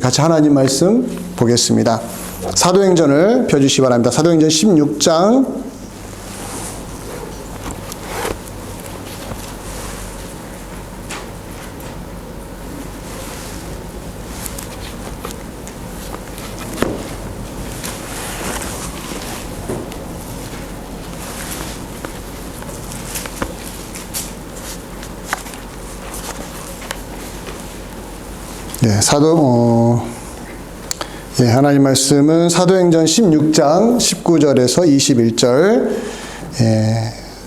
같이 하나님 말씀 보겠습니다. 사도행전을 펴주시기 바랍니다. 사도행전 16장 하나님 말씀은 사도행전 16장 19절에서 21절.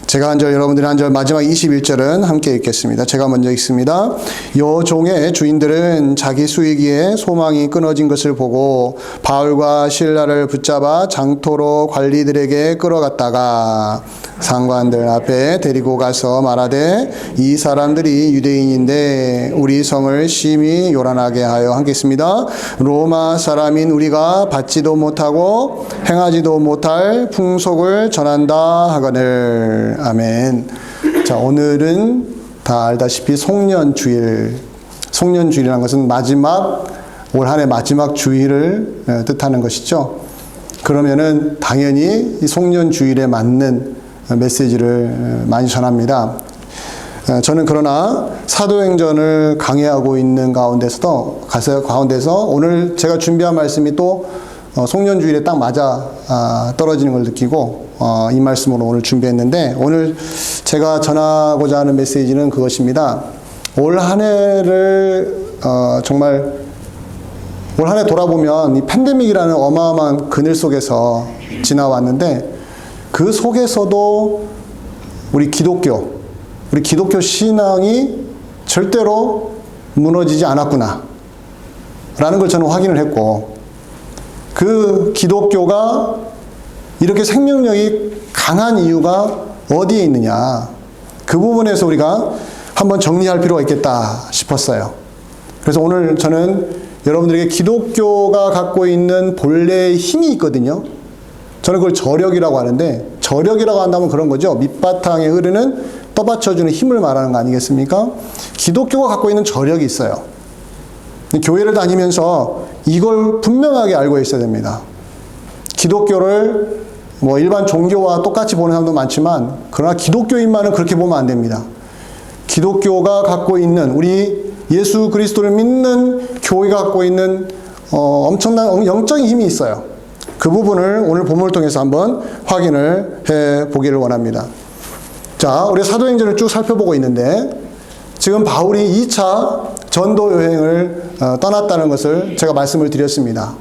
제가 한 절, 여러분들이 한 절, 마지막 21절은 함께 읽겠습니다. 제가 먼저 읽습니다. 여종의 주인들은 자기 수익에 소망이 끊어진 것을 보고 바울과 실라를 붙잡아 장토로 관리들에게 끌어갔다가 상관들 앞에 데리고 가서 말하되 이 사람들이 유대인인데 우리 성을 심히 요란하게 하여 하겠습니다. 로마 사람인 우리가 받지도 못하고 행하지도 못할 풍속을 전한다 하거늘. 아멘. 자, 오늘은 다 알다시피 송년주일. 송년주일이라는 것은 올 한해 마지막 주일을 뜻하는 것이죠. 그러면은 당연히 이 송년주일에 맞는 메시지를 많이 전합니다. 저는 그러나 사도행전을 강의하고 있는 가운데서 오늘 제가 준비한 말씀이 또 송년주일에 딱 맞아 떨어지는 걸 느끼고 이 말씀으로 오늘 준비했는데, 오늘 제가 전하고자 하는 메시지는 그것입니다. 올 한 해를 올 한 해 돌아보면 이 팬데믹이라는 어마어마한 그늘 속에서 지나왔는데, 그 속에서도 우리 기독교 신앙이 절대로 무너지지 않았구나 라는 걸 저는 확인을 했고, 그 기독교가 이렇게 생명력이 강한 이유가 어디에 있느냐, 그 부분에서 우리가 한번 정리할 필요가 있겠다 싶었어요. 그래서 오늘 저는 여러분들에게 기독교가 갖고 있는 본래의 힘이 있거든요. 저는 그걸 저력이라고 하는데, 저력이라고 한다면 그런 거죠. 밑바탕에 흐르는 떠받쳐주는 힘을 말하는 거 아니겠습니까? 기독교가 갖고 있는 저력이 있어요. 교회를 다니면서 이걸 분명하게 알고 있어야 됩니다. 기독교를 일반 종교와 똑같이 보는 사람도 많지만, 그러나 기독교인만은 그렇게 보면 안 됩니다. 기독교가 갖고 있는, 우리 예수 그리스도를 믿는 교회가 갖고 있는 엄청난 영적인 힘이 있어요. 그 부분을 오늘 본문을 통해서 한번 확인을 해 보기를 원합니다. 자, 우리 사도행전을 쭉 살펴보고 있는데, 지금 바울이 2차 전도 여행을 떠났다는 것을 제가 말씀을 드렸습니다.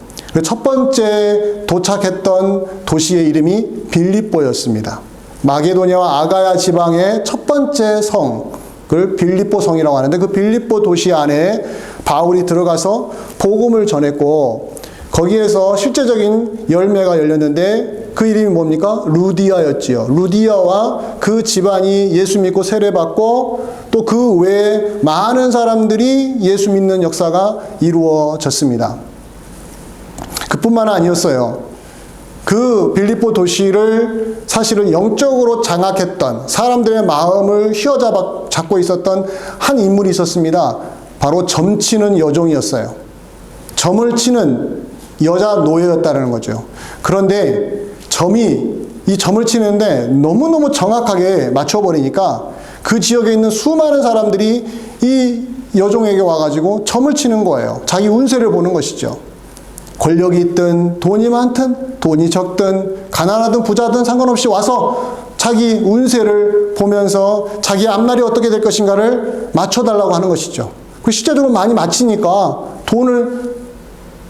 첫 번째 도착했던 도시의 이름이 빌립보였습니다. 마게도냐와 아가야 지방의 첫 번째 성을 빌립보 성이라고 하는데, 그 빌립보 도시 안에 바울이 들어가서 복음을 전했고, 거기에서 실제적인 열매가 열렸는데 그 이름이 뭡니까? 루디아였지요. 루디아와 그 집안이 예수 믿고 세례받고, 또 그 외에 많은 사람들이 예수 믿는 역사가 이루어졌습니다. 그뿐만 아니었어요. 그 빌립보 도시를 사실은 영적으로 장악했던, 사람들의 마음을 휘어잡고 있었던 한 인물이 있었습니다. 바로 점치는 여종이었어요. 점을 치는 여자 노예였다는 거죠. 그런데 이 점을 치는데 너무너무 정확하게 맞춰버리니까 그 지역에 있는 수많은 사람들이 이 여종에게 와가지고 점을 치는 거예요. 자기 운세를 보는 것이죠. 권력이 있든 돈이 많든 돈이 적든 가난하든 부자든 상관없이 와서 자기 운세를 보면서 자기 앞날이 어떻게 될 것인가를 맞춰달라고 하는 것이죠. 그 실제적으로 많이 맞히니까 돈을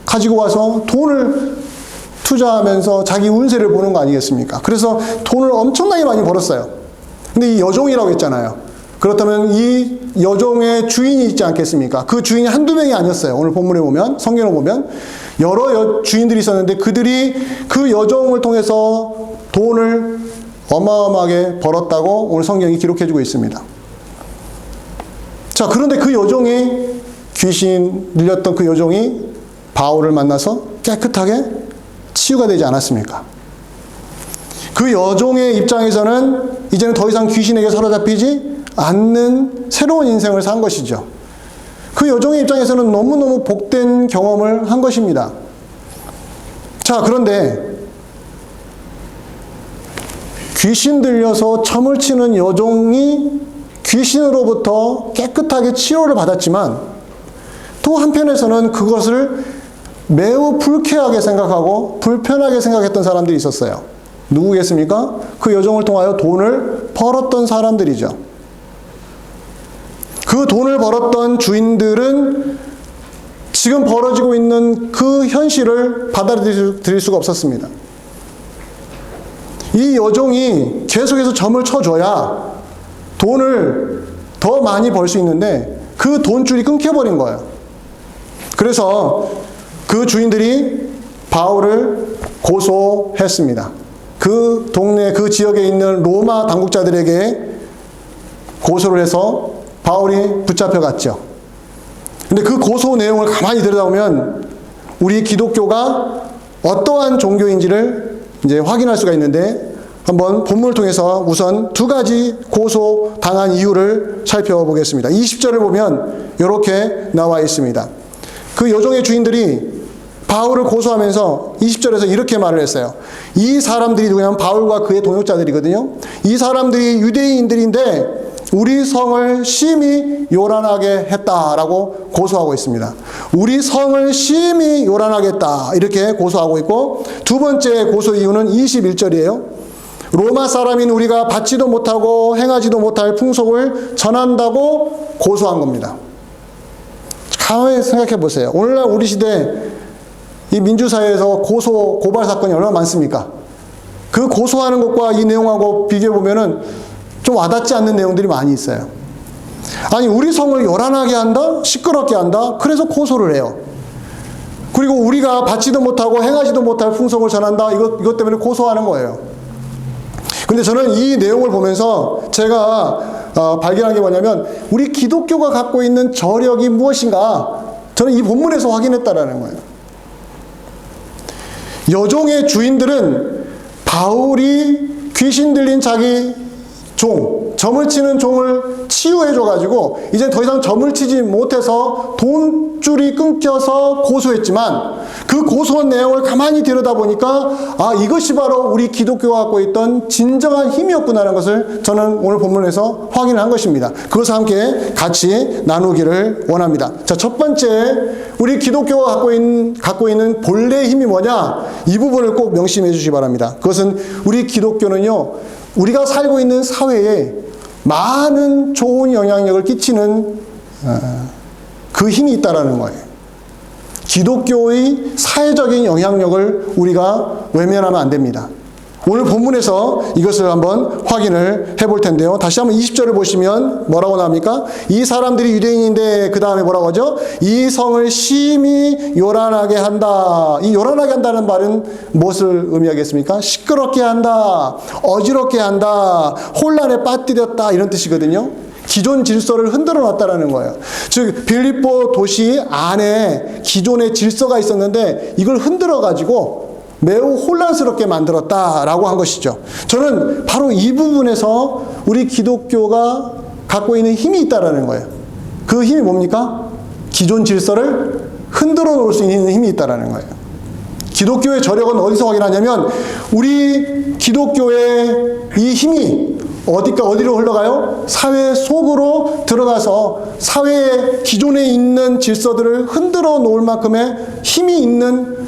가지고 와서 돈을 투자하면서 자기 운세를 보는 거 아니겠습니까? 그래서 돈을 엄청나게 많이 벌었어요. 근데 이 여종이라고 했잖아요. 그렇다면 이 여종의 주인이 있지 않겠습니까? 그 주인이 한두 명이 아니었어요. 오늘 본문에 보면, 성경을 보면 여러 주인들이 있었는데, 그들이 그 여종을 통해서 돈을 어마어마하게 벌었다고 오늘 성경이 기록해주고 있습니다. 자, 그런데 그 여종이, 귀신 들렸던 그 여종이 바울을 만나서 깨끗하게 치유가 되지 않았습니까? 그 여종의 입장에서는 이제는 더 이상 귀신에게 사로잡히지 않는 새로운 인생을 산 것이죠. 그 여종의 입장에서는 너무너무 복된 경험을 한 것입니다. 자, 그런데 귀신 들려서 점을 치는 여종이 귀신으로부터 깨끗하게 치료를 받았지만 또 한편에서는 그것을 매우 불쾌하게 생각하고 불편하게 생각했던 사람들이 있었어요. 누구겠습니까? 그 여종을 통하여 돈을 벌었던 사람들이죠. 그 돈을 벌었던 주인들은 지금 벌어지고 있는 그 현실을 받아들일 수가 없었습니다. 이 여종이 계속해서 점을 쳐줘야 돈을 더 많이 벌 수 있는데 그 돈줄이 끊겨버린 거예요. 그래서 그 주인들이 바울을 고소했습니다. 그 동네, 그 지역에 있는 로마 당국자들에게 고소를 해서 바울이 붙잡혀갔죠. 근데 그 고소 내용을 가만히 들여다보면 우리 기독교가 어떠한 종교인지를 이제 확인할 수가 있는데 한번 본문을 통해서 우선 두 가지 고소당한 이유를 살펴보겠습니다. 20절을 보면 이렇게 나와 있습니다. 그 여종의 주인들이 바울을 고소하면서 20절에서 이렇게 말을 했어요. 이 사람들이 누구냐면 바울과 그의 동역자들이거든요. 이 사람들이 유대인들인데 우리 성을 심히 요란하게 했다라고 고소하고 있습니다. 우리 성을 심히 요란하게 했다 이렇게 고소하고 있고, 두 번째 고소 이유는 21절이에요. 로마 사람인 우리가 받지도 못하고 행하지도 못할 풍속을 전한다고 고소한 겁니다. 가만히 생각해 보세요. 오늘날 우리 시대 이 민주사회에서 고발 사건이 얼마나 많습니까? 그 고소하는 것과 이 내용하고 비교해 보면은 좀 와닿지 않는 내용들이 많이 있어요. 아니, 우리 성을 요란하게 한다? 시끄럽게 한다? 그래서 고소를 해요. 그리고 우리가 받지도 못하고 행하지도 못할 풍속을 전한다? 이것 때문에 고소하는 거예요. 근데 저는 이 내용을 보면서 제가 발견한 게 뭐냐면 우리 기독교가 갖고 있는 저력이 무엇인가? 저는 이 본문에서 확인했다라는 거예요. 여종의 주인들은 바울이 귀신 들린 자기 점을 치는 종을 치유해줘가지고 이제 더 이상 점을 치지 못해서 돈줄이 끊겨서 고소했지만 그 고소한 내용을 가만히 들여다보니까 이것이 바로 우리 기독교가 갖고 있던 진정한 힘이었구나라는 것을 저는 오늘 본문에서 확인한 것입니다. 그것을 함께 같이 나누기를 원합니다. 자, 첫 번째, 우리 기독교가 갖고 있는 본래의 힘이 뭐냐? 이 부분을 꼭 명심해 주시기 바랍니다. 그것은 우리 기독교는요, 우리가 살고 있는 사회에 많은 좋은 영향력을 끼치는 그 힘이 있다라는 거예요. 기독교의 사회적인 영향력을 우리가 외면하면 안 됩니다. 오늘 본문에서 이것을 한번 확인을 해볼 텐데요. 다시 한번 20절을 보시면 뭐라고 나옵니까? 이 사람들이 유대인인데 그 다음에 뭐라고 하죠? 이 성을 심히 요란하게 한다. 이 요란하게 한다는 말은 무엇을 의미하겠습니까? 시끄럽게 한다, 어지럽게 한다, 혼란에 빠뜨렸다 이런 뜻이거든요. 기존 질서를 흔들어 놨다라는 거예요. 즉 빌립보 도시 안에 기존의 질서가 있었는데 이걸 흔들어 가지고 매우 혼란스럽게 만들었다라고 한 것이죠. 저는 바로 이 부분에서 우리 기독교가 갖고 있는 힘이 있다라는 거예요. 그 힘이 뭡니까? 기존 질서를 흔들어 놓을 수 있는 힘이 있다라는 거예요. 기독교의 저력은 어디서 확인하냐면 우리 기독교의 이 힘이 어디로 흘러가요? 사회 속으로 들어가서 사회의 기존에 있는 질서들을 흔들어 놓을 만큼의 힘이 있는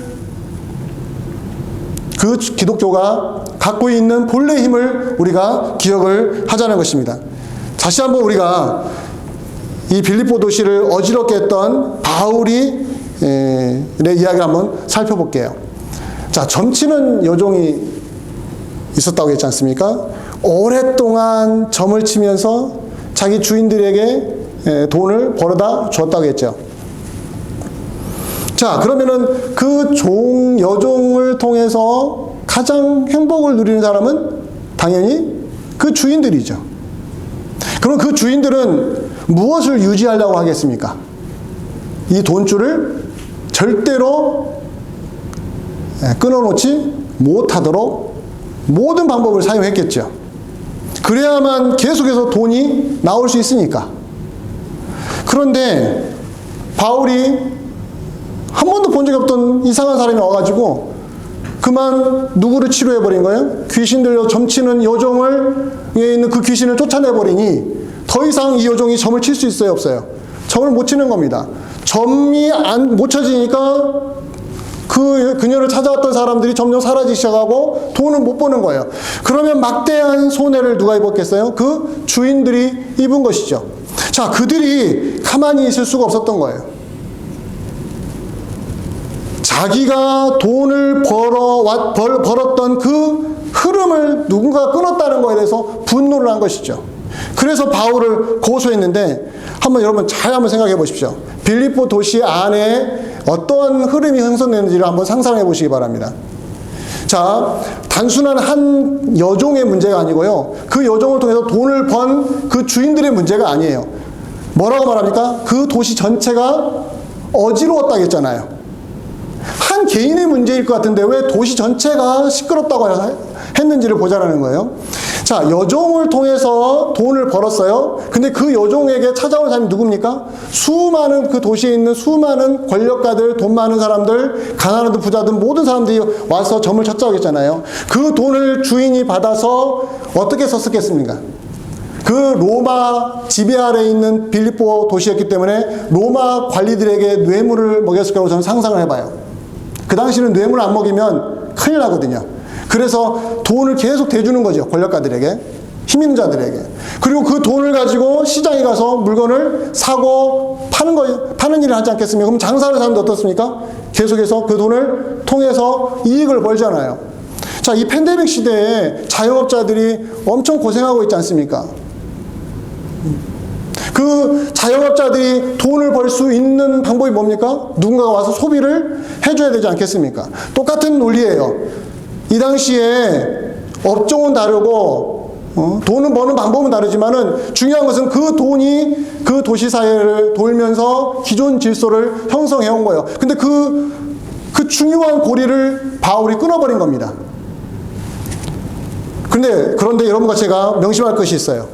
그 기독교가 갖고 있는 본래 힘을 우리가 기억을 하자는 것입니다. 다시 한번 우리가 이 빌립보 도시를 어지럽게 했던 바울의 이야기를 한번 살펴볼게요. 자, 점치는 여종이 있었다고 했지 않습니까? 오랫동안 점을 치면서 자기 주인들에게 돈을 벌어다 줬다고 했죠. 자, 그러면은 그 여종을 통해서 가장 행복을 누리는 사람은 당연히 그 주인들이죠. 그럼 그 주인들은 무엇을 유지하려고 하겠습니까? 이 돈줄을 절대로 끊어놓지 못하도록 모든 방법을 사용했겠죠. 그래야만 계속해서 돈이 나올 수 있으니까. 그런데 바울이 한 번도 본 적이 없던 이상한 사람이 와가지고 그만 누구를 치료해버린 거예요? 귀신 들려 점치는 여종에 있는 그 귀신을 쫓아내버리니 더 이상 이 여종이 점을 칠 수 있어요, 없어요? 점을 못 치는 겁니다. 점이 못 쳐지니까 그녀를 찾아왔던 사람들이 점점 사라지기 시작하고 돈을 못 버는 거예요. 그러면 막대한 손해를 누가 입었겠어요? 그 주인들이 입은 것이죠. 자, 그들이 가만히 있을 수가 없었던 거예요. 자기가 돈을 벌었던 그 흐름을 누군가 끊었다는 거에 대해서 분노를 한 것이죠. 그래서 바울을 고소했는데 여러분 잘 한번 생각해 보십시오. 빌립보 도시 안에 어떠한 흐름이 형성되는지를 한번 상상해 보시기 바랍니다. 자, 단순한 한 여종의 문제가 아니고요. 그 여종을 통해서 돈을 번 그 주인들의 문제가 아니에요. 뭐라고 말합니까? 그 도시 전체가 어지러웠다고 했잖아요. 한 개인의 문제일 것 같은데 왜 도시 전체가 시끄럽다고 했는지를 보자라는 거예요. 자, 여종을 통해서 돈을 벌었어요. 근데 그 여종에게 찾아온 사람이 누굽니까? 수많은 그 도시에 있는 수많은 권력가들, 돈 많은 사람들, 가난하든 부자든 모든 사람들이 와서 점을 찾자고 했잖아요. 그 돈을 주인이 받아서 어떻게 썼겠습니까? 그 로마 지배 아래에 있는 빌립보 도시였기 때문에 로마 관리들에게 뇌물을 먹였을 거라고 저는 상상을 해봐요. 그 당시는 뇌물 안 먹이면 큰일 나거든요. 그래서 돈을 계속 대주는 거죠. 권력가들에게, 힘 있는 자들에게. 그리고 그 돈을 가지고 시장에 가서 물건을 사고 파는 일을 하지 않겠습니까? 그럼 장사하는 사람도 어떻습니까? 계속해서 그 돈을 통해서 이익을 벌잖아요. 자, 이 팬데믹 시대에 자영업자들이 엄청 고생하고 있지 않습니까? 그 자영업자들이 돈을 벌 수 있는 방법이 뭡니까? 누군가가 와서 소비를 해줘야 되지 않겠습니까? 똑같은 논리예요. 이 당시에 업종은 다르고 돈을 버는 방법은 다르지만은 중요한 것은 그 돈이 그 도시 사회를 돌면서 기존 질서를 형성해 온 거예요. 근데 그 중요한 고리를 바울이 끊어버린 겁니다. 그런데 여러분과 제가 명심할 것이 있어요.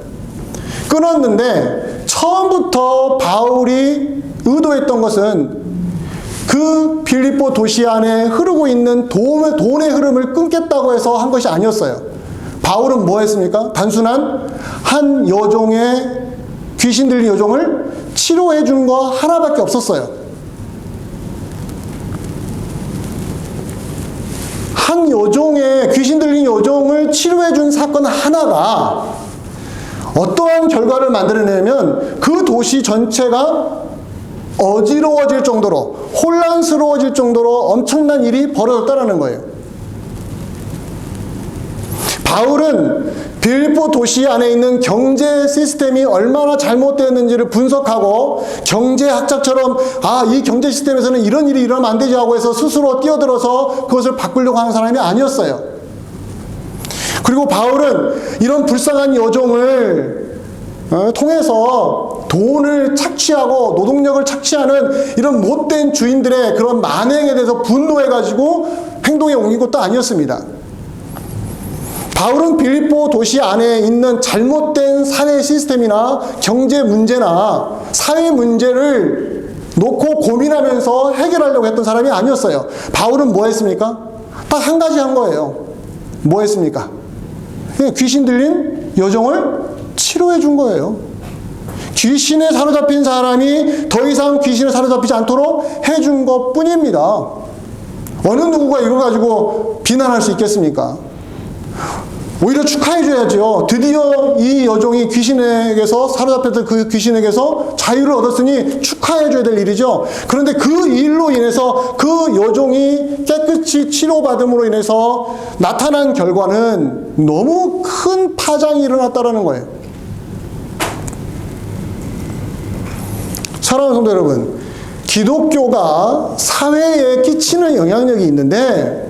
끊었는데 처음부터 바울이 의도했던 것은 그 빌립보 도시 안에 흐르고 있는 돈의 흐름을 끊겠다고 해서 한 것이 아니었어요. 바울은 뭐 했습니까? 단순한 한 여종의 귀신 들린 여종을 치료해 준 거 하나밖에 없었어요. 한 여종의 귀신 들린 여종을 치료해 준 사건 하나가 어떠한 결과를 만들어내면 그 도시 전체가 어지러워질 정도로, 혼란스러워질 정도로 엄청난 일이 벌어졌다는 거예요. 바울은 빌립보 도시 안에 있는 경제 시스템이 얼마나 잘못되었는지를 분석하고 경제학자처럼 이 경제 시스템에서는 이런 일이 일어나면 안 되지 하고 해서 스스로 뛰어들어서 그것을 바꾸려고 하는 사람이 아니었어요. 그리고 바울은 이런 불쌍한 여종을 통해서 돈을 착취하고 노동력을 착취하는 이런 못된 주인들의 그런 만행에 대해서 분노해가지고 행동에 옮긴 것도 아니었습니다. 바울은 빌립보 도시 안에 있는 잘못된 사회 시스템이나 경제 문제나 사회 문제를 놓고 고민하면서 해결하려고 했던 사람이 아니었어요. 바울은 뭐 했습니까? 딱 한 가지 한 거예요. 뭐 했습니까? 귀신 들린 여종을 치료해 준 거예요. 귀신에 사로잡힌 사람이 더 이상 귀신에 사로잡히지 않도록 해준 것 뿐입니다. 어느 누구가 이걸 가지고 비난할 수 있겠습니까? 오히려 축하해줘야죠. 드디어 이 여종이 귀신에게서 사로잡혔던 그 귀신에게서 자유를 얻었으니 축하해줘야 될 일이죠. 그런데 그 일로 인해서 그 여종이 깨끗이 치료받음으로 인해서 나타난 결과는 너무 큰 파장이 일어났다는 거예요. 사랑하는 성도 여러분, 기독교가 사회에 끼치는 영향력이 있는데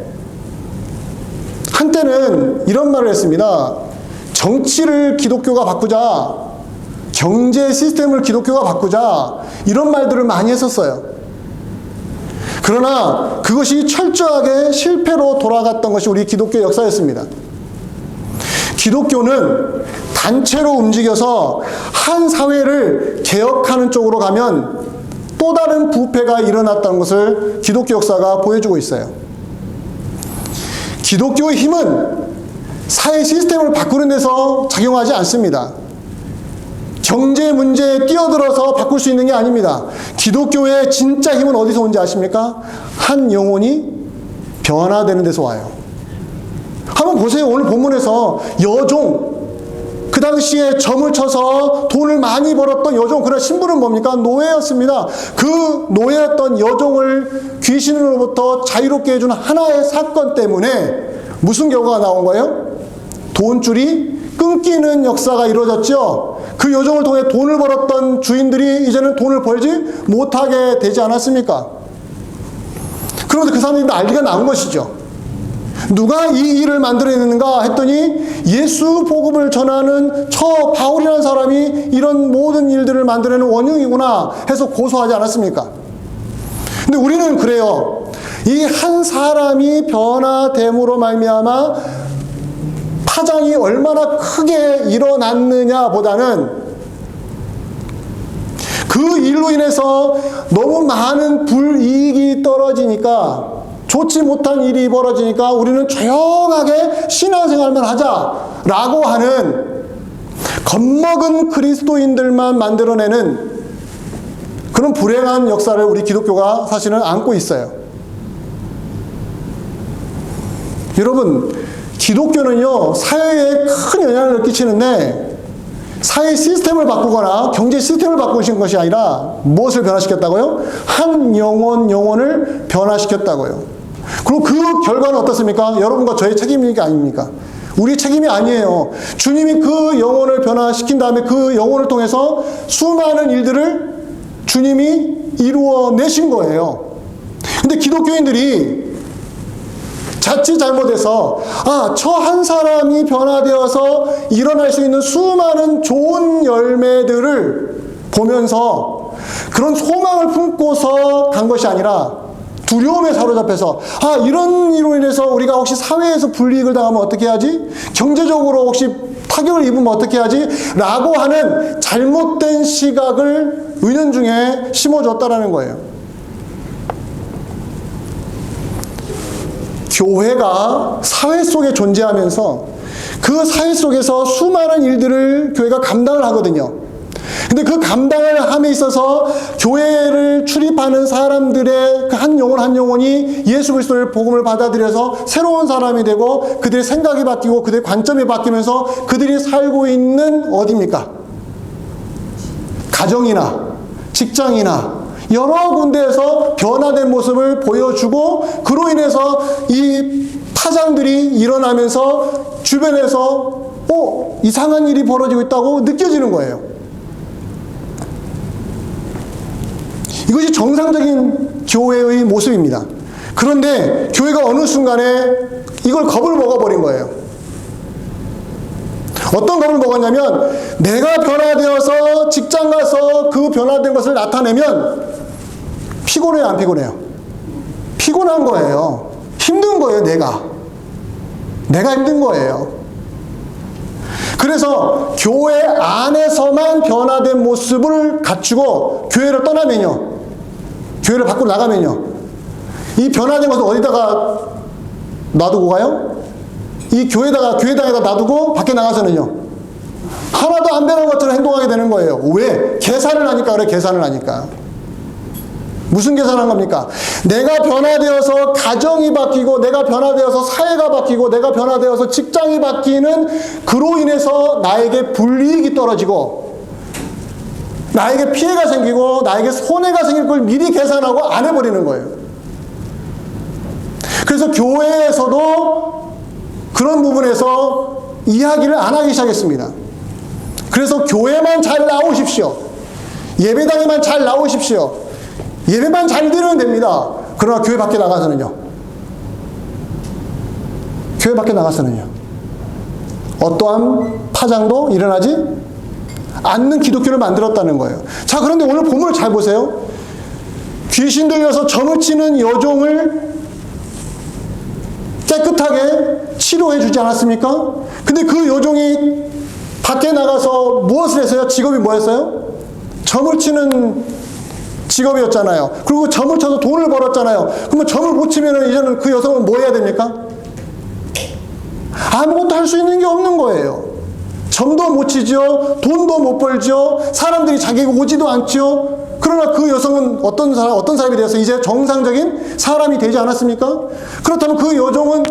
한때는 이런 말을 했습니다. 정치를 기독교가 바꾸자, 경제 시스템을 기독교가 바꾸자, 이런 말들을 많이 했었어요. 그러나 그것이 철저하게 실패로 돌아갔던 것이 우리 기독교 역사였습니다. 기독교는 단체로 움직여서 한 사회를 개혁하는 쪽으로 가면 또 다른 부패가 일어났다는 것을 기독교 역사가 보여주고 있어요. 기독교의 힘은 사회 시스템을 바꾸는 데서 작용하지 않습니다. 경제 문제에 뛰어들어서 바꿀 수 있는 게 아닙니다. 기독교의 진짜 힘은 어디서 온지 아십니까? 한 영혼이 변화되는 데서 와요. 한번 보세요. 오늘 본문에서 여종, 그 당시에 점을 쳐서 돈을 많이 벌었던 여종, 그런 신분은 뭡니까? 노예였습니다. 그 노예였던 여종을 귀신으로부터 자유롭게 해준 하나의 사건 때문에 무슨 결과가 나온 거예요? 돈줄이 끊기는 역사가 이루어졌죠. 그 여종을 통해 돈을 벌었던 주인들이 이제는 돈을 벌지 못하게 되지 않았습니까? 그런데 그 사람들이 난리가 난 것이죠. 누가 이 일을 만들어냈는가 했더니 예수 복음을 전하는 저 바울이라는 사람이 이런 모든 일들을 만들어내는 원흉이구나 해서 고소하지 않았습니까? 근데 우리는 그래요. 이 한 사람이 변화됨으로 말미암아 파장이 얼마나 크게 일어났느냐 보다는 그 일로 인해서 너무 많은 불이익이 떨어지니까, 좋지 못한 일이 벌어지니까 우리는 조용하게 신앙생활만 하자라고 하는 겁먹은 그리스도인들만 만들어내는 그런 불행한 역사를 우리 기독교가 사실은 안고 있어요. 여러분, 기독교는요, 사회에 큰 영향을 끼치는데 사회 시스템을 바꾸거나 경제 시스템을 바꾸신 것이 아니라 무엇을 변화시켰다고요? 한 영혼을 변화시켰다고요. 그리고 그 결과는 어떻습니까? 여러분과 저의 책임이 아닙니까? 우리 책임이 아니에요. 주님이 그 영혼을 변화시킨 다음에 그 영혼을 통해서 수많은 일들을 주님이 이루어내신 거예요. 근데 기독교인들이 자칫 잘못해서 저 한 사람이 변화되어서 일어날 수 있는 수많은 좋은 열매들을 보면서 그런 소망을 품고서 간 것이 아니라 두려움에 사로잡혀서 이런 일로 인해서 우리가 혹시 사회에서 불이익을 당하면 어떻게 하지? 경제적으로 혹시 타격을 입으면 어떻게 하지? 라고 하는 잘못된 시각을 은연중에 심어줬다라는 거예요. 교회가 사회 속에 존재하면서 그 사회 속에서 수많은 일들을 교회가 감당을 하거든요. 근데 그 감당을 함에 있어서 교회를 출입하는 사람들의 그 한 영혼 한 영혼이 예수 그리스도의 복음을 받아들여서 새로운 사람이 되고 그들의 생각이 바뀌고 그들의 관점이 바뀌면서 그들이 살고 있는 어디입니까? 가정이나 직장이나 여러 군데에서 변화된 모습을 보여주고 그로 인해서 이 파장들이 일어나면서 주변에서 이상한 일이 벌어지고 있다고 느껴지는 거예요. 이것이 정상적인 교회의 모습입니다. 그런데 교회가 어느 순간에 이걸 겁을 먹어버린 거예요. 어떤 겁을 먹었냐면 내가 변화되어서 직장 가서 그 변화된 것을 나타내면 피곤해요, 안 피곤해요? 피곤한 거예요. 힘든 거예요, 내가 힘든 거예요. 그래서 교회 안에서만 변화된 모습을 갖추고 교회를 떠나면요, 교회를 밖으로 나가면요, 이 변화된 것을 어디다가 놔두고 가요? 이 교회당에다 놔두고 밖에 나가서는요, 하나도 안 변한 것처럼 행동하게 되는 거예요. 왜? 계산을 하니까 그래, 계산을 하니까. 무슨 계산한 겁니까? 내가 변화되어서 가정이 바뀌고 내가 변화되어서 사회가 바뀌고 내가 변화되어서 직장이 바뀌는 그로 인해서 나에게 불이익이 떨어지고 나에게 피해가 생기고 나에게 손해가 생길 걸 미리 계산하고 안 해버리는 거예요. 그래서 교회에서도 그런 부분에서 이야기를 안 하기 시작했습니다. 그래서 교회만 잘 나오십시오. 예배당에만 잘 나오십시오. 예배만 잘 드리면 됩니다. 그러나 교회 밖에 나가서는요, 어떠한 파장도 일어나지 않는 기독교를 만들었다는 거예요. 자, 그런데 오늘 본문을 잘 보세요. 귀신 들려서 점을 치는 여종을 깨끗하게 치료해 주지 않았습니까? 근데 그 여종이 밖에 나가서 무엇을 했어요? 직업이 뭐였어요? 점을 치는 직업이었잖아요. 그리고 점을 쳐서 돈을 벌었잖아요. 그러면 점을 못 치면 이제는 그 여성은 뭐 해야 됩니까? 아무것도 할 수 있는 게 없는 거예요. 점도 못 치죠. 돈도 못 벌죠. 사람들이 자기에게 오지도 않죠. 그러나 그 여성은 어떤 사람이 되어서 이제 정상적인 사람이 되지 않았습니까? 그렇다면 그 여종은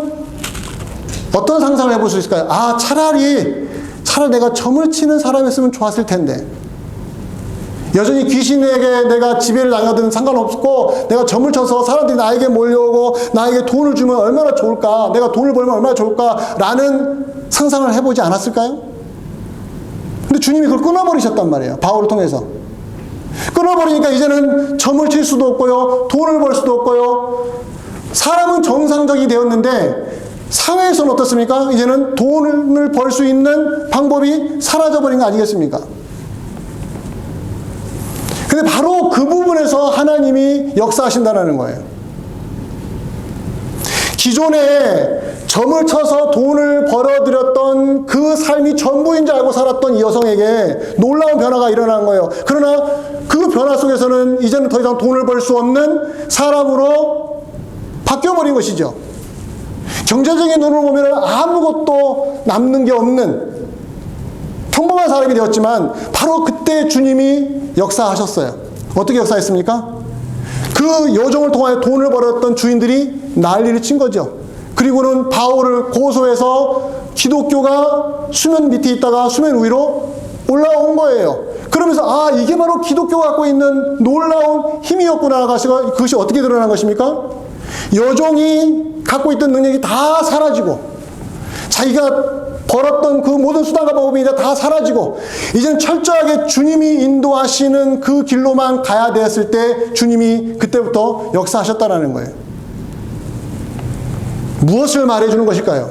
어떤 상상을 해볼 수 있을까요? 아, 차라리 내가 점을 치는 사람이었으면 좋았을 텐데. 여전히 귀신에게 내가 지배를 당하든 상관없고 내가 점을 쳐서 사람들이 나에게 몰려오고 나에게 돈을 주면 얼마나 좋을까, 내가 돈을 벌면 얼마나 좋을까라는 상상을 해보지 않았을까요? 근데 주님이 그걸 끊어버리셨단 말이에요. 바울을 통해서. 끊어버리니까 이제는 점을 칠 수도 없고요, 돈을 벌 수도 없고요. 사람은 정상적이 되었는데 사회에서는 어떻습니까? 이제는 돈을 벌 수 있는 방법이 사라져버린 거 아니겠습니까? 근데 바로 그 부분에서 하나님이 역사하신다는 거예요. 기존에 점을 쳐서 돈을 벌어들였던 그 삶이 전부인 줄 알고 살았던 이 여성에게 놀라운 변화가 일어난 거예요. 그러나 그 변화 속에서는 이제는 더 이상 돈을 벌 수 없는 사람으로 바뀌어버린 것이죠. 경제적인 눈으로 보면 아무것도 남는 게 없는 평범한 사람이 되었지만 바로 그때 주님이 역사하셨어요. 어떻게 역사했습니까? 그 여종을 통하여 돈을 벌었던 주인들이 난리를 친 거죠. 그리고는 바울을 고소해서 기독교가 수면 밑에 있다가 수면 위로 올라온 거예요. 그러면서 아, 이게 바로 기독교가 갖고 있는 놀라운 힘이었구나. 그것이 어떻게 드러난 것입니까? 여종이 갖고 있던 능력이 다 사라지고 자기가 벌었던 그 모든 수단과 방법이 이제 다 사라지고 이제는 철저하게 주님이 인도하시는 그 길로만 가야 되었을 때 주님이 그때부터 역사하셨다는 거예요. 무엇을 말해주는 것일까요?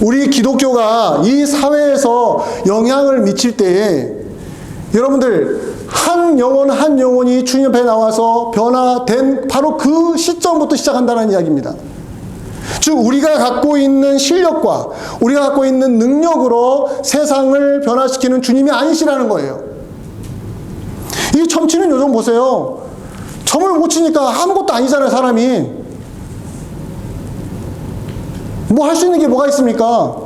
우리 기독교가 이 사회에서 영향을 미칠 때에 여러분들 한 영혼이 주님 앞에 나와서 변화된 바로 그 시점부터 시작한다는 이야기입니다. 즉 우리가 갖고 있는 실력과 우리가 갖고 있는 능력으로 세상을 변화시키는 주님이 아니시라는 거예요. 이 점치는 요즘 보세요. 점을 못 치니까 아무것도 아니잖아요, 사람이. 뭐 할 수 있는 게 뭐가 있습니까?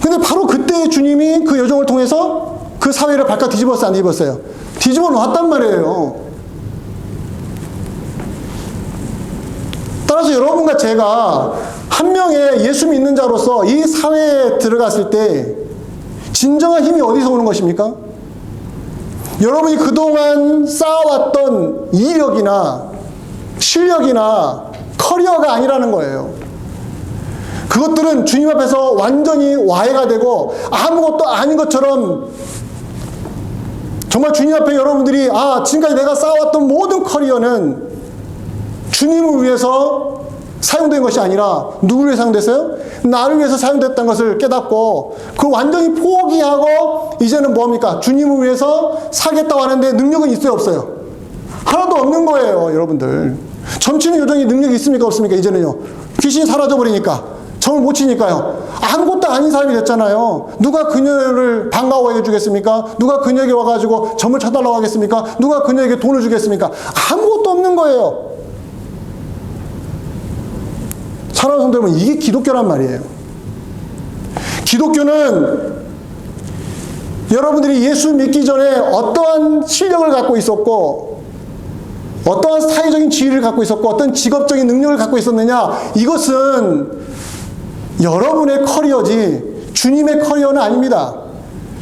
근데 바로 그때 주님이 그 여종을 통해서 그 사회를 발칵 뒤집었어요, 안 뒤집었어요? 뒤집어 놓았단 말이에요. 따라서 여러분과 제가 한 명의 예수 믿는 자로서 이 사회에 들어갔을 때 진정한 힘이 어디서 오는 것입니까? 여러분이 그동안 쌓아왔던 이력이나 실력이나 커리어가 아니라는 거예요. 그것들은 주님 앞에서 완전히 와해가 되고 아무것도 아닌 것처럼 정말 주님 앞에 여러분들이 아, 지금까지 내가 쌓아왔던 모든 커리어는 주님을 위해서 사용된 것이 아니라 누구를 위해 사용됐어요? 나를 위해서 사용됐다는 것을 깨닫고 그걸 완전히 포기하고 이제는 뭡니까? 주님을 위해서 살겠다고 하는데 능력은 있어요, 없어요? 하나도 없는 거예요, 여러분들. 점치는 요정이 능력이 있습니까, 없습니까? 이제는요. 귀신이 사라져버리니까. 점을 못 치니까요. 아무것도 아닌 사람이 됐잖아요. 누가 그녀를 반가워해 주겠습니까? 누가 그녀에게 와가지고 점을 쳐달라고 하겠습니까? 누가 그녀에게 돈을 주겠습니까? 아무것도 없는 거예요. 사랑하는 성도 여러분, 이게 기독교란 말이에요. 기독교는 여러분들이 예수 믿기 전에 어떠한 실력을 갖고 있었고 어떠한 사회적인 지위를 갖고 있었고 어떤 직업적인 능력을 갖고 있었느냐, 이것은 여러분의 커리어지 주님의 커리어는 아닙니다.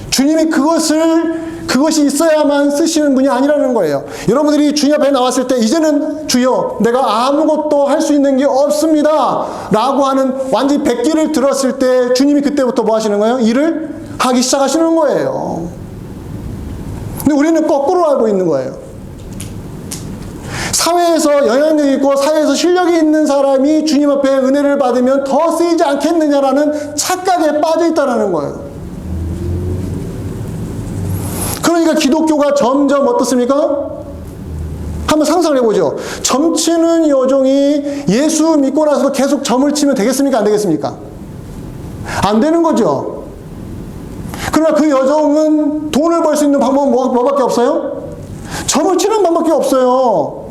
주님이 그것이 있어야만 쓰시는 분이 아니라는 거예요. 여러분들이 주님 앞에 나왔을 때 이제는 주여 내가 아무것도 할 수 있는 게 없습니다 라고 하는 완전히 백기를 들었을 때 주님이 그때부터 뭐 하시는 거예요? 일을 하기 시작하시는 거예요. 근데 우리는 거꾸로 알고 있는 거예요. 사회에서 영향력이 있고 사회에서 실력이 있는 사람이 주님 앞에 은혜를 받으면 더 쓰이지 않겠느냐라는 착각에 빠져 있다는 거예요. 그러니까 기독교가 점점 어떻습니까? 한번 상상을 해보죠. 점치는 여종이 예수 믿고 나서도 계속 점을 치면 되겠습니까? 안 되겠습니까? 안 되는 거죠. 그러나 그 여종은 돈을 벌 수 있는 방법은 뭐밖에 없어요? 점을 치는 방법밖에 없어요.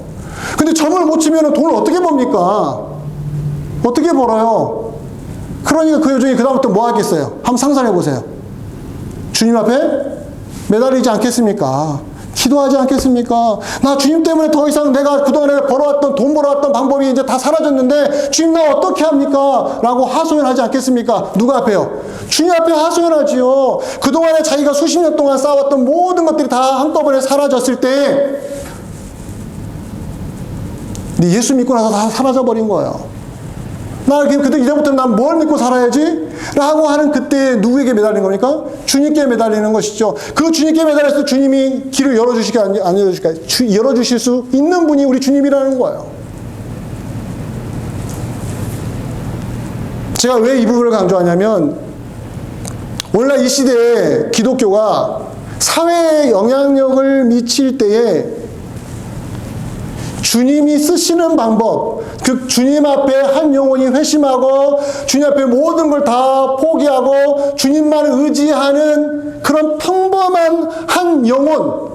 근데 점을 못 치면 돈을 어떻게 법니까? 어떻게 벌어요? 그러니까 그 여종이 그 다음부터 뭐 하겠어요? 한번 상상해 보세요. 주님 앞에 매달리지 않겠습니까? 기도하지 않겠습니까? 나 주님 때문에 더 이상 내가 그동안에 벌어왔던, 돈 벌어왔던 방법이 이제 다 사라졌는데 주님 나 어떻게 합니까? 라고 하소연하지 않겠습니까? 누가 앞에요? 주님 앞에 하소연하지요. 그동안에 자기가 수십 년 동안 쌓아왔던 모든 것들이 다 한꺼번에 사라졌을 때 예수 믿고 나서 다 사라져버린 거예요. 나 이제부터 난 뭘 믿고 살아야지? 라고 하는 그때 누구에게 매달리는 겁니까? 주님께 매달리는 것이죠. 그 주님께 매달렸을 때 주님이 길을 열어주실까, 안 열어주실까? 열어주실 수 있는 분이 우리 주님이라는 거예요. 제가 왜 이 부분을 강조하냐면, 오늘날 이 시대에 기독교가 사회에 영향력을 미칠 때에 주님이 쓰시는 방법, 그 주님 앞에 한 영혼이 회심하고 주님 앞에 모든 걸 다 포기하고 주님만 의지하는 그런 평범한 한 영혼,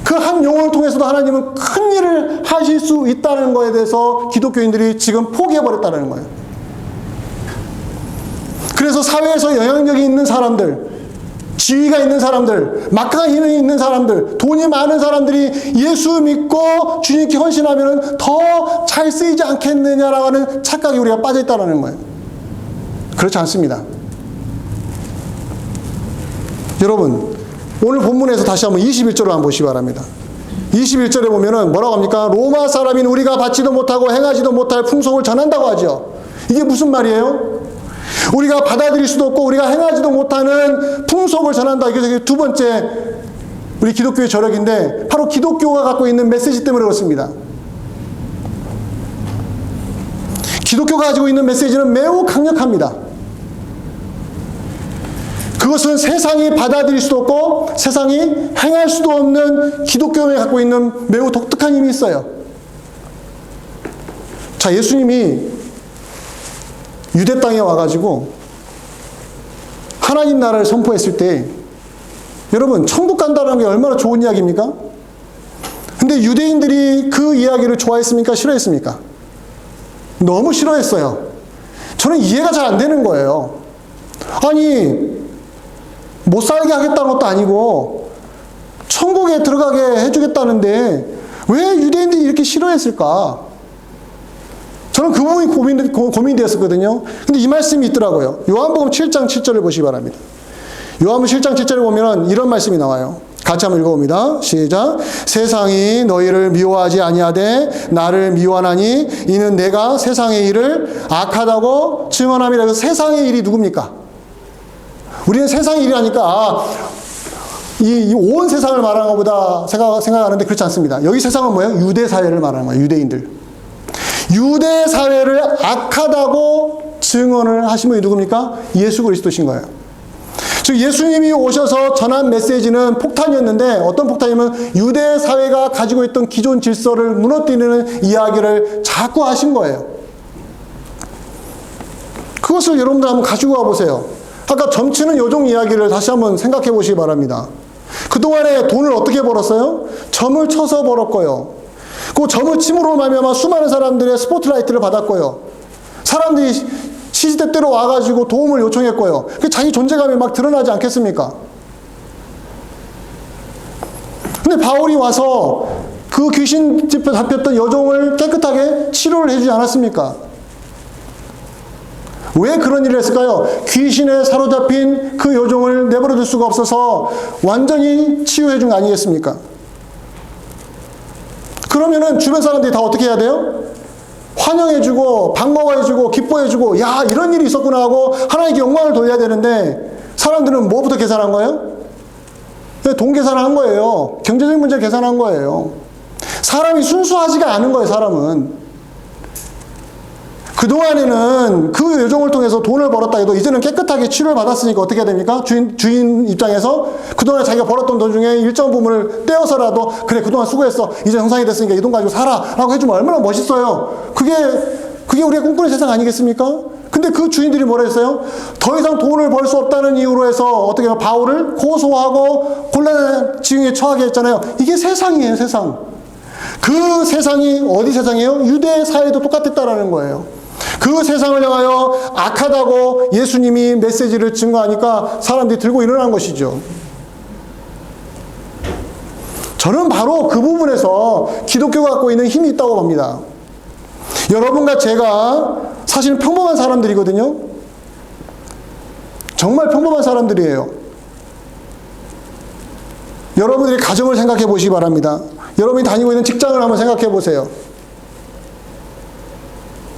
그 한 영혼을 통해서도 하나님은 큰 일을 하실 수 있다는 것에 대해서 기독교인들이 지금 포기해버렸다는 거예요. 그래서 사회에서 영향력이 있는 사람들, 지위가 있는 사람들, 막강한 힘이 있는 사람들, 돈이 많은 사람들이 예수 믿고 주님께 헌신하면 더 잘 쓰이지 않겠느냐라고 하는 착각에 우리가 빠져있다는 거예요. 그렇지 않습니다. 여러분, 오늘 본문에서 다시 한번 21절을 한번 보시기 바랍니다. 21절에 보면은 뭐라고 합니까? 로마 사람인 우리가 받지도 못하고 행하지도 못할 풍속을 전한다고 하죠. 이게 무슨 말이에요? 우리가 받아들일 수도 없고 우리가 행하지도 못하는 풍속을 전한다. 이게 두 번째 우리 기독교의 저력인데 바로 기독교가 갖고 있는 메시지 때문에 그렇습니다. 기독교가 가지고 있는 메시지는 매우 강력합니다. 그것은 세상이 받아들일 수도 없고 세상이 행할 수도 없는 기독교에 갖고 있는 매우 독특한 힘이 있어요. 자, 예수님이 유대 땅에 와가지고 하나님 나라를 선포했을 때 여러분 천국 간다는 게 얼마나 좋은 이야기입니까? 근데 유대인들이 그 이야기를 좋아했습니까? 싫어했습니까? 너무 싫어했어요. 저는 이해가 잘 안 되는 거예요. 아니 못 살게 하겠다는 것도 아니고 천국에 들어가게 해주겠다는데 왜 유대인들이 이렇게 싫어했을까? 저는 그 부분이 고민되었었거든요. 근데 이 말씀이 있더라고요. 요한복음 7장 7절을 보시기 바랍니다. 요한복음 7장 7절에 보면 이런 말씀이 나와요. 같이 한번 읽어봅니다. 시작. 세상이 너희를 미워하지 아니하되 나를 미워하나니 이는 내가 세상의 일을 악하다고 증언함이라. 그래서 세상의 일이 누굽니까? 우리는 세상의 일이라니까 이 온 세상을 말하는 것보다 생각하는데 그렇지 않습니다. 여기 세상은 뭐예요? 유대 사회를 말하는 거예요. 유대인들. 유대 사회를 악하다고 증언을 하신 분이 누굽니까? 예수 그리스도신 거예요. 즉 예수님이 오셔서 전한 메시지는 폭탄이었는데 어떤 폭탄이면 유대 사회가 가지고 있던 기존 질서를 무너뜨리는 이야기를 자꾸 하신 거예요. 그것을 여러분들 한번 가지고 와보세요. 아까 점치는 요종 이야기를 다시 한번 생각해 보시기 바랍니다. 그동안에 돈을 어떻게 벌었어요? 점을 쳐서 벌었고요. 그 점을 침으로 말미암아 수많은 사람들의 스포트라이트를 받았고요. 사람들이 시시때때로 와가지고 도움을 요청했고요. 자기 존재감이 막 드러나지 않겠습니까? 근데 바울이 와서 그 귀신 집에 잡혔던 여종을 깨끗하게 치료를 해주지 않았습니까? 왜 그런 일을 했을까요? 귀신에 사로잡힌 그 여종을 내버려둘 수가 없어서 완전히 치유해 준 거 아니겠습니까? 그러면은 주변 사람들이 다 어떻게 해야 돼요? 환영해주고 반가워해주고 기뻐해주고 야 이런 일이 있었구나 하고 하나님께 영광을 돌려야 되는데 사람들은 뭐부터 계산한 거예요? 돈 계산한 거예요. 경제적 문제 계산한 거예요. 사람이 순수하지가 않은 거예요. 사람은. 그동안에는 그 여종을 통해서 돈을 벌었다 해도 이제는 깨끗하게 치료를 받았으니까 어떻게 해야 됩니까? 주인 입장에서 그동안 자기가 벌었던 돈 중에 일정 부분을 떼어서라도 그래 그동안 수고했어 이제 형상이 됐으니까 이 돈 가지고 살아 라고 해주면 얼마나 멋있어요. 그게 우리가 꿈꾸는 세상 아니겠습니까? 근데 그 주인들이 뭐라 했어요? 더 이상 돈을 벌 수 없다는 이유로 해서 어떻게 해요? 바울을 고소하고 곤란한 지경에 처하게 했잖아요. 이게 세상이에요, 세상. 그 세상이 어디 세상이에요? 유대 사회도 똑같았다라는 거예요. 그 세상을 향하여 악하다고 예수님이 메시지를 증거하니까 사람들이 들고 일어난 것이죠. 저는 바로 그 부분에서 기독교가 갖고 있는 힘이 있다고 봅니다. 여러분과 제가 사실은 평범한 사람들이거든요. 정말 평범한 사람들이에요. 여러분들의 가정을 생각해 보시기 바랍니다. 여러분이 다니고 있는 직장을 한번 생각해 보세요.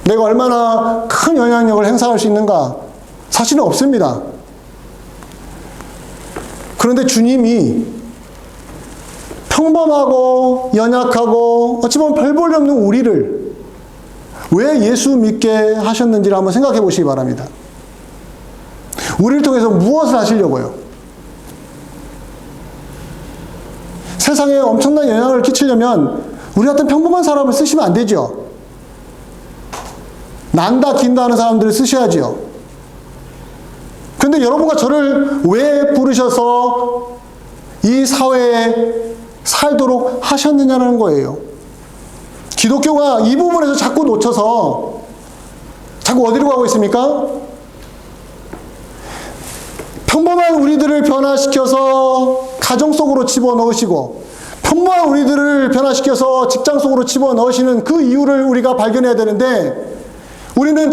내가 얼마나 큰 영향력을 행사할 수 있는가? 사실은 없습니다. 그런데 주님이 평범하고 연약하고 어찌 보면 별 볼일 없는 우리를 왜 예수 믿게 하셨는지를 한번 생각해 보시기 바랍니다. 우리를 통해서 무엇을 하시려고요? 세상에 엄청난 영향을 끼치려면 우리 같은 평범한 사람을 쓰시면 안 되죠. 난다 긴다 하는 사람들을 쓰셔야지요. 그런데 여러분과 저를 왜 부르셔서 이 사회에 살도록 하셨느냐는 거예요. 기독교가 이 부분에서 자꾸 놓쳐서 자꾸 어디로 가고 있습니까? 평범한 우리들을 변화시켜서 가정 속으로 집어넣으시고 평범한 우리들을 변화시켜서 직장 속으로 집어넣으시는 그 이유를 우리가 발견해야 되는데 우리는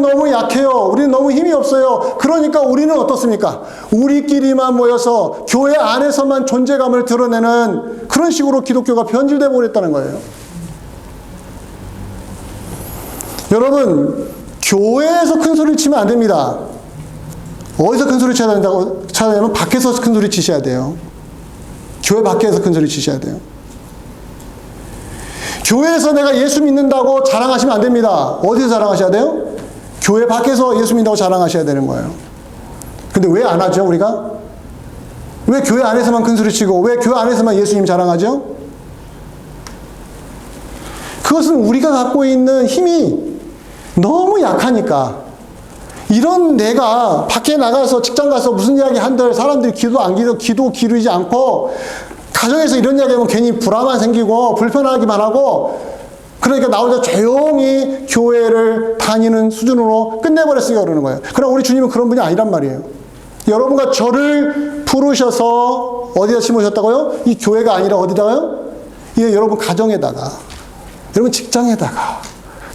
너무 약해요. 우리는 너무 힘이 없어요. 그러니까 우리는 어떻습니까? 우리끼리만 모여서 교회 안에서만 존재감을 드러내는 그런 식으로 기독교가 변질되어 버렸다는 거예요. 여러분, 교회에서 큰 소리를 치면 안 됩니다. 어디서 큰 소리 쳐야 된다고 찾아내면 밖에서 큰 소리 치셔야 돼요. 교회 밖에서 큰 소리 치셔야 돼요. 교회에서 내가 예수 믿는다고 자랑하시면 안 됩니다. 어디서 자랑하셔야 돼요? 교회 밖에서 예수 믿는다고 자랑하셔야 되는 거예요. 근데 왜 안 하죠, 우리가? 왜 교회 안에서만 큰 소리 치고 왜 교회 안에서만 예수님 자랑하죠? 그것은 우리가 갖고 있는 힘이 너무 약하니까. 이런 내가 밖에 나가서 직장 가서 무슨 이야기 한들 사람들이 기도 기르지 않고 가정에서 이런 이야기 하면 괜히 불화만 생기고 불편하기만 하고 그러니까 나 혼자 조용히 교회를 다니는 수준으로 끝내버렸으니까 그러는 거예요. 그러나 우리 주님은 그런 분이 아니란 말이에요. 여러분과 저를 부르셔서 어디다 심으셨다고요? 이 교회가 아니라 어디다가요? 예, 여러분 가정에다가, 여러분 직장에다가,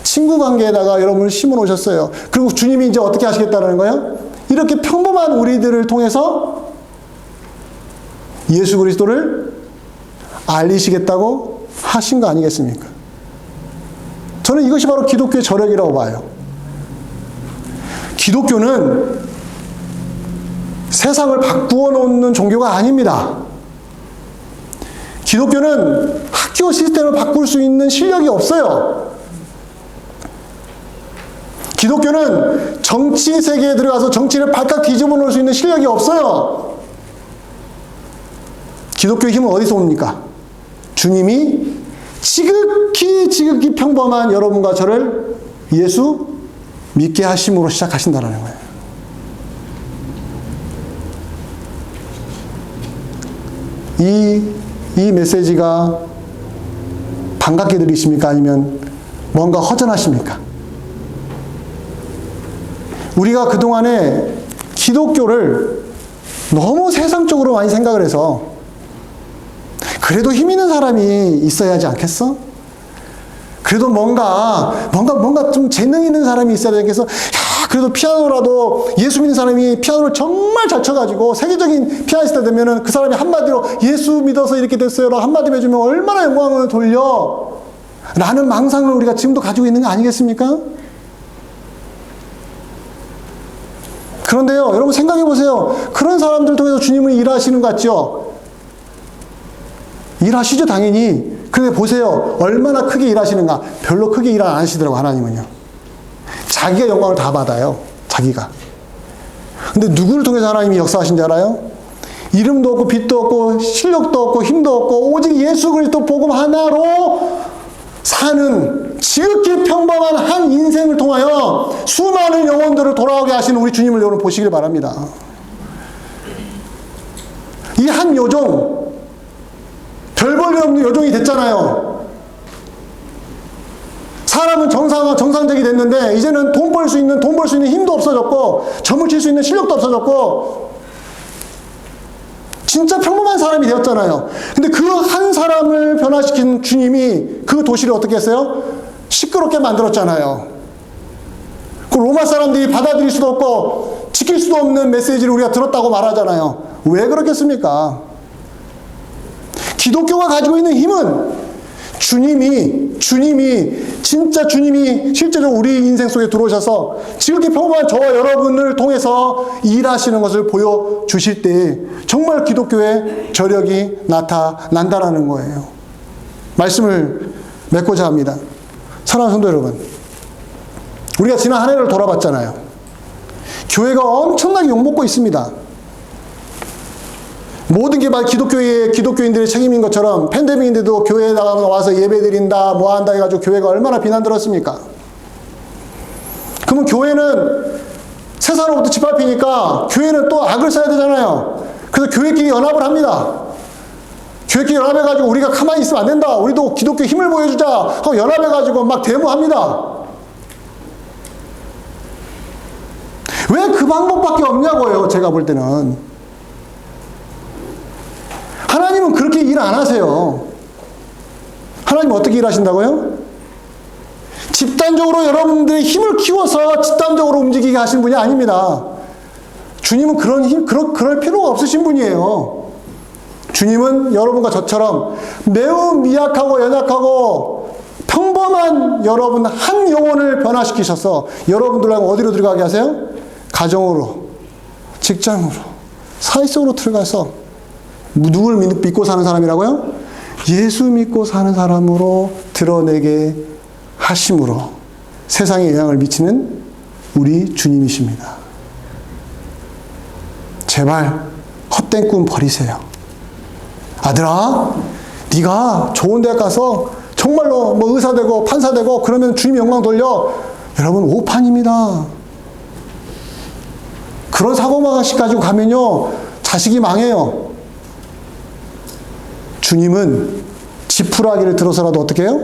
친구 관계에다가 여러분을 심어 놓으셨어요. 그리고 주님이 이제 어떻게 하시겠다는 거예요? 이렇게 평범한 우리들을 통해서 예수 그리스도를 알리시겠다고 하신 거 아니겠습니까? 저는 이것이 바로 기독교의 저력이라고 봐요. 기독교는 세상을 바꾸어 놓는 종교가 아닙니다. 기독교는 학교 시스템을 바꿀 수 있는 실력이 없어요. 기독교는 정치 세계에 들어가서 정치를 발칵 뒤집어 놓을 수 있는 실력이 없어요. 기독교의 힘은 어디서 옵니까? 주님이 지극히 평범한 여러분과 저를 예수 믿게 하심으로 시작하신다는 거예요. 이 메시지가 반갑게 들리십니까? 아니면 뭔가 허전하십니까? 우리가 그동안에 기독교를 너무 세상적으로 많이 생각을 해서 그래도 힘 있는 사람이 있어야 하지 않겠어? 그래도 뭔가 좀 재능 있는 사람이 있어야 되겠어? 야, 그래도 피아노라도 예수 믿는 사람이 피아노를 정말 잘 쳐가지고 세계적인 피아니스트가 되면은 그 사람이 한마디로 예수 믿어서 이렇게 됐어요라고 한마디로 해주면 얼마나 영광을 돌려? 라는 망상을 우리가 지금도 가지고 있는 거 아니겠습니까? 그런데요, 여러분 생각해 보세요. 그런 사람들 통해서 주님은 일하시는 것 같죠? 일하시죠, 당연히. 그런데 보세요. 얼마나 크게 일하시는가. 별로 크게 일 안 하시더라고, 하나님은요. 자기가 영광을 다 받아요. 자기가. 근데 누구를 통해서 하나님이 역사하신 줄 알아요? 이름도 없고 빛도 없고 실력도 없고 힘도 없고 오직 예수 그리스도 복음 하나로 사는 지극히 평범한 한 인생을 통하여 수많은 영혼들을 돌아오게 하시는 우리 주님을 여러분 보시길 바랍니다. 이 한 요종, 별 볼 일 없는 요종이 됐잖아요. 사람은 정상적이 됐는데 이제는 돈 벌 수 있는 힘도 없어졌고 점을 칠 수 있는 실력도 없어졌고 진짜 평범한 사람이 되었잖아요. 근데 그 한 사람을 변화시킨 주님이 그 도시를 어떻게 했어요? 시끄럽게 만들었잖아요. 그 로마 사람들이 받아들일 수도 없고 지킬 수도 없는 메시지를 우리가 들었다고 말하잖아요. 왜 그렇겠습니까? 기독교가 가지고 있는 힘은 진짜 주님이 실제적으로 우리 인생 속에 들어오셔서 지극히 평범한 저와 여러분을 통해서 일하시는 것을 보여주실 때 정말 기독교의 저력이 나타난다라는 거예요. 말씀을 맺고자 합니다. 사랑하는 성도 여러분, 우리가 지난 한 해를 돌아봤잖아요. 교회가 엄청나게 욕먹고 있습니다. 모든 게 막 기독교인들의 책임인 것처럼 팬데믹인데도 교회에 와서 예배 드린다, 뭐 한다 해가지고 교회가 얼마나 비난들었습니까? 그러면 교회는 세상으로부터 짓밟히니까 교회는 또 악을 써야 되잖아요. 그래서 교회끼리 연합을 합니다. 교회끼리 연합해가지고 우리가 가만히 있으면 안 된다. 우리도 기독교 힘을 보여주자 하고 연합해가지고 막 데모합니다. 왜 그 방법밖에 없냐고요, 제가 볼 때는. 하나님은 그렇게 일 안 하세요. 하나님은 어떻게 일하신다고요? 집단적으로 여러분들의 힘을 키워서 집단적으로 움직이게 하신 분이 아닙니다. 주님은 그럴 필요가 없으신 분이에요. 주님은 여러분과 저처럼 매우 미약하고 연약하고 평범한 여러분 한 영혼을 변화시키셔서 여러분들하고 어디로 들어가게 하세요? 가정으로, 직장으로, 사회 속으로 들어가서 누굴 믿고 사는 사람이라고요? 예수 믿고 사는 사람으로 드러내게 하심으로 세상에 영향을 미치는 우리 주님이십니다. 제발 헛된 꿈 버리세요. 아들아, 네가 좋은 대학 가서 정말로 뭐 의사 되고 판사 되고 그러면 주님 영광 돌려. 여러분 오판입니다. 그런 사고방식 가지고 가면요 자식이 망해요. 주님은 지푸라기를 들어서라도 어떻게 해요?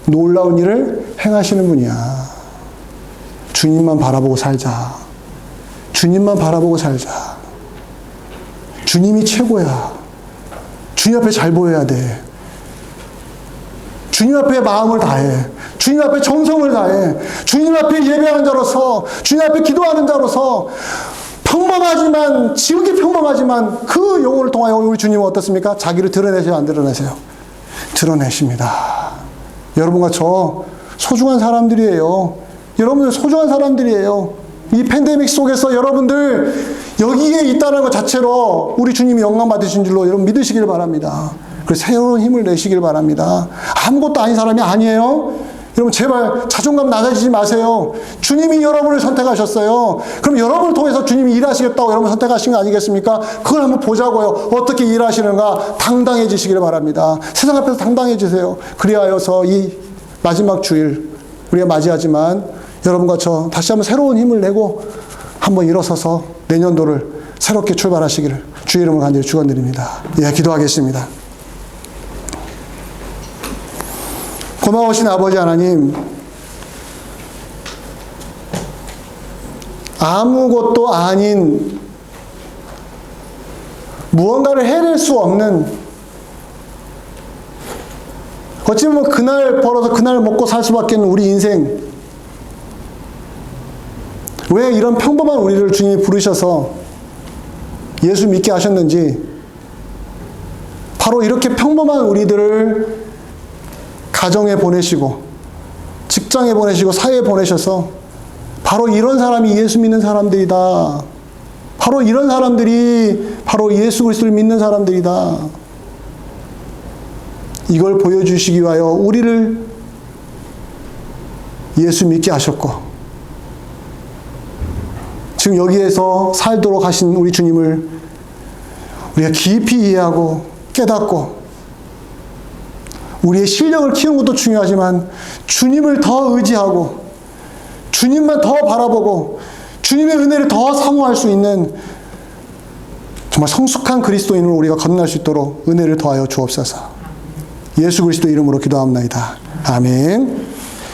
놀라운 일을 행하시는 분이야. 주님만 바라보고 살자. 주님만 바라보고 살자. 주님이 최고야. 주님 앞에 잘 보여야 돼. 주님 앞에 마음을 다해. 주님 앞에 정성을 다해. 주님 앞에 예배하는 자로서, 주님 앞에 기도하는 자로서 평범하지만, 지극히 평범하지만 그 영혼을 통하여 우리 주님은 어떻습니까? 자기를 드러내세요, 안 드러내세요? 드러내십니다. 여러분과 저 소중한 사람들이에요. 여러분들 소중한 사람들이에요. 이 팬데믹 속에서 여러분들 여기에 있다는 것 자체로 우리 주님이 영광 받으신 줄로 여러분 믿으시길 바랍니다. 그래서 새로운 힘을 내시길 바랍니다. 아무것도 아닌 사람이 아니에요. 여러분 제발 자존감 낮아지지 마세요. 주님이 여러분을 선택하셨어요. 그럼 여러분을 통해서 주님이 일하시겠다고 여러분 선택하신 거 아니겠습니까? 그걸 한번 보자고요. 어떻게 일하시는가 당당해지시길 바랍니다. 세상 앞에서 당당해지세요. 그리하여서 이 마지막 주일 우리가 맞이하지만 여러분과 저 다시 한번 새로운 힘을 내고 한번 일어서서 내년도를 새롭게 출발하시기를 주의 이름으로 간절히 축원드립니다. 예, 기도하겠습니다. 고마우신 아버지 하나님, 아무것도 아닌 무언가를 해낼 수 없는, 어찌 보면 그날 벌어서 그날 먹고 살 수밖에 없는 우리 인생, 왜 이런 평범한 우리를 주님이 부르셔서 예수 믿게 하셨는지, 바로 이렇게 평범한 우리들을 가정에 보내시고 직장에 보내시고 사회에 보내셔서 바로 이런 사람이 예수 믿는 사람들이다. 바로 이런 사람들이 바로 예수 그리스도를 믿는 사람들이다. 이걸 보여주시기 위하여 우리를 예수 믿게 하셨고 지금 여기에서 살도록 하신 우리 주님을 우리가 깊이 이해하고 깨닫고 우리의 실력을 키우는 것도 중요하지만 주님을 더 의지하고 주님만 더 바라보고 주님의 은혜를 더 사모할 수 있는 정말 성숙한 그리스도인으로 우리가 거듭날 수 있도록 은혜를 더하여 주옵소서. 예수 그리스도 이름으로 기도합나이다. 아멘.